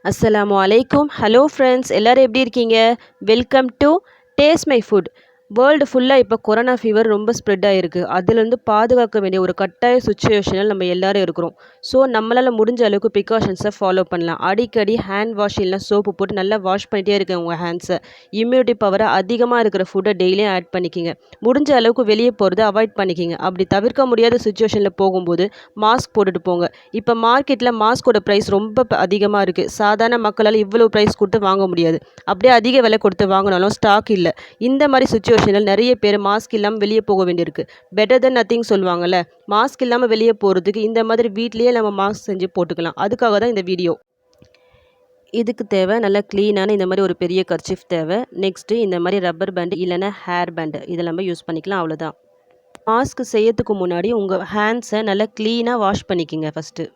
அஸ்ஸலாமு அலைக்கும். Hello friends, எல்லாரும் எப்படி இருக்கீங்க? Welcome to taste my foot. World ஃபுல்லாக இப்போ கொரோனா ஃபீவர் ரொம்ப ஸ்ப்ரெட் ஆகிருக்கு. அதுலேருந்து பாதுகாக்க வேண்டிய ஒரு கட்டாய சுச்சுவேஷனில் நம்ம எல்லாரும் இருக்கிறோம். ஸோ நம்மளால் முடிஞ்ச அளவுக்கு ப்ரிகாஷன்ஸை ஃபாலோ பண்ணலாம். அடிக்கடி ஹேண்ட் வாஷ் இல்லைனா சோப்பு போட்டு நல்லா வாஷ் பண்ணிகிட்டே இருக்க உங்கள் ஹேண்ட்ஸை. இம்யூனிட்டி பவரை அதிகமாக இருக்கிற ஃபுட்டை டெய்லியும் ஆட் பண்ணிக்கிங்க. முடிஞ்ச அளவுக்கு வெளியே போகிறத அவாய்ட் பண்ணிக்கிங்க. அப்படி தவிர்க்க முடியாத சுச்சுவேஷனில் போகும்போது மாஸ்க் போட்டுட்டு போங்க. இப்போ மார்க்கெட்டில் மாஸ்கோட ப்ரைஸ் ரொம்ப அதிகமாக இருக்குது. சாதாரண மக்களால் இவ்வளோ ப்ரைஸ் கொடுத்து வாங்க முடியாது. அப்படியே அதிக விலை கொடுத்து வாங்கினாலும் ஸ்டாக் இல்லை. இந்த மாதிரி சுச்சுவேஷனில் நிறைய பேர் மாஸ்க் இல்லாமல் வெளியே போக வேண்டியிருக்கு. பெட்டர் தென் நத்திங் சொல்லுவாங்கள்ல. மாஸ்க் இல்லாமல் வெளியே போகிறதுக்கு இந்த மாதிரி வீட்லேயே நம்ம மாஸ்க் செஞ்சு போட்டுக்கலாம். அதுக்காக தான் இந்த வீடியோ. இதுக்கு தேவை நல்லா க்ளீனான இந்த மாதிரி ஒரு பெரிய கர்ச்சீஃப் தேவை. நெக்ஸ்ட்டு இந்த மாதிரி ரப்பர் பேண்டு இல்லைன்னா ஹேர் பேண்டு இதை நம்ம யூஸ் பண்ணிக்கலாம். அவ்வளோதான். மாஸ்க் செய்யறதுக்கு முன்னாடி உங்கள் ஹேண்ட்ஸை நல்லா க்ளீனாக வாஷ் பண்ணிக்கோங்க ஃபஸ்ட்டு.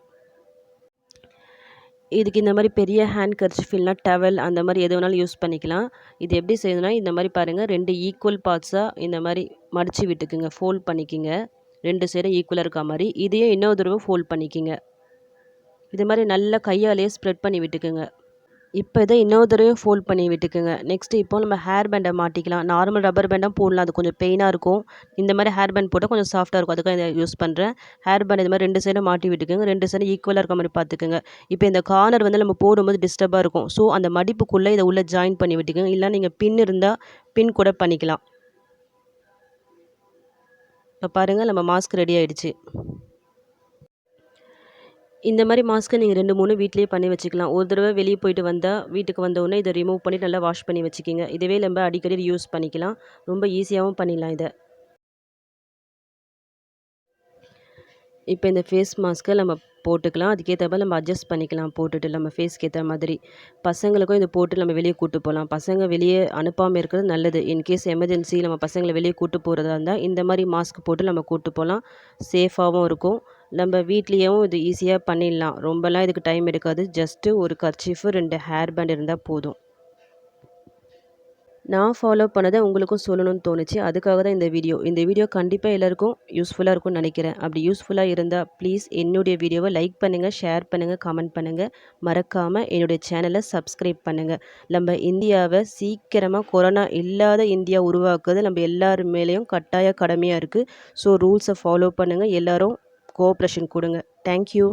இதுக்கு இந்த மாதிரி பெரிய ஹேண்ட் கர்ச்சீஃப் இல்லைனா டவல் அந்த மாதிரி எது வேணாலும் யூஸ் பண்ணிக்கலாம். இது எப்படி செய்யணும்னா இந்த மாதிரி பாருங்கள், 2 ஈக்குவல் பார்ட்ஸாக இந்த மாதிரி மடித்து விட்டுக்குங்க. ஃபோல்ட் பண்ணிக்கிங்க. 2 சைடும் ஈக்குவலாக இருக்க மாதிரி. இதையும் இன்னொரு தடவை ஃபோல்ட் பண்ணிக்கிங்க. இது மாதிரி நல்லா கையாலேயே ஸ்ப்ரெட் பண்ணி விட்டுக்குங்க. இப்போ இதை இன்னொரு தடவையும் ஃபோல்ட் பண்ணி விட்டுக்குங்க. நெக்ஸ்ட்டு இப்போ நம்ம ஹேர் பேண்டை மாட்டிக்கலாம். நார்மல் ரப்பர் பேண்டாக போடலாம், அது கொஞ்சம் பெயினாக இருக்கும். இந்த மாதிரி ஹேர் பேண்ட் போட்டால் கொஞ்சம் சாஃப்ட்டாக இருக்கும். அதுக்காக இதை யூஸ் பண்ணுறேன். ஹேர் பேண்ட் இது மாதிரி 2 சைடும் மாட்டி விட்டுக்குங்க. 2 சைடும் ஈக்குவலாக இருக்க மாதிரி பார்த்துக்குங்க. இப்போ இந்த கார்னர் வந்து நம்ம போடும்போது டிஸ்டர்பாக இருக்கும். ஸோ அந்த மடிப்புக்குள்ளே இதை உள்ளே ஜாயின் பண்ணி விட்டுக்குங்க. இல்லை நீங்கள் பின் இருந்தால் பின் கூட பண்ணிக்கலாம். இப்போ பாருங்கள், நம்ம மாஸ்க் ரெடி ஆகிடுச்சு. இந்த மாதிரி மாஸ்க்கை நீங்கள் 2, 3 வீட்லேயே பண்ணி வச்சுக்கலாம். ஒரு தடவை வெளியே போயிட்டு வந்தால் வீட்டுக்கு வந்தவுடனே இதை ரிமூவ் பண்ணிவிட்டு நல்லா வாஷ் பண்ணி வச்சுக்கிங்க. இதுவே நம்ம அடிக்கடி யூஸ் பண்ணிக்கலாம். ரொம்ப ஈஸியாகவும் பண்ணிடலாம் இதை. இப்போ இந்த ஃபேஸ் மாஸ்க்கை நம்ம போட்டுக்கலாம். அதுக்கேற்ற மாதிரி நம்ம அட்ஜஸ்ட் பண்ணிக்கலாம். போட்டுட்டு நம்ம ஃபேஸ்க்கு ஏற்ற மாதிரி. பசங்களுக்கும் இதை போட்டு நம்ம வெளியே கூட்டு போகலாம். பசங்க வெளியே அனுப்பாமல் இருக்கிறது நல்லது. இன்கேஸ் எமர்ஜென்சி நம்ம பசங்களை வெளியே கூட்டு போகிறதா இருந்தால் இந்த மாதிரி மாஸ்க் போட்டு நம்ம கூட்டு போகலாம். சேஃபாகவும் இருக்கும். நம்ம வீட்லேயும் இது ஈஸியாக பண்ணிடலாம். ரொம்பலாம் இதுக்கு டைம் எடுக்காது. ஜஸ்ட்டு ஒரு கர்ச்சீஃபு 2 ஹேர் பேண்ட் இருந்தால் போதும். நான் ஃபாலோ பண்ணதை உங்களுக்கும் சொல்லணும்னு தோணுச்சு. அதுக்காக தான் இந்த வீடியோ. இந்த வீடியோ கண்டிப்பாக எல்லாருக்கும் யூஸ்ஃபுல்லாக இருக்கும்னு நினைக்கிறேன். அப்படி யூஸ்ஃபுல்லாக இருந்தால் ப்ளீஸ் என்னுடைய வீடியோவை லைக் பண்ணுங்கள், ஷேர் பண்ணுங்கள், கமெண்ட் பண்ணுங்கள். மறக்காமல் என்னுடைய சேனலை சப்ஸ்கிரைப் பண்ணுங்கள். நம்ம இந்தியாவை சீக்கிரமாக கொரோனா இல்லாத இந்தியா உருவாக்குறது நம்ம எல்லார் மேலேயும் கட்டாய கடமையாக இருக்குது. ஸோ ரூல்ஸை ஃபாலோ பண்ணுங்கள். எல்லோரும் கோஆப்ரேஷன் கொடுங்க. தேங்க்யூ.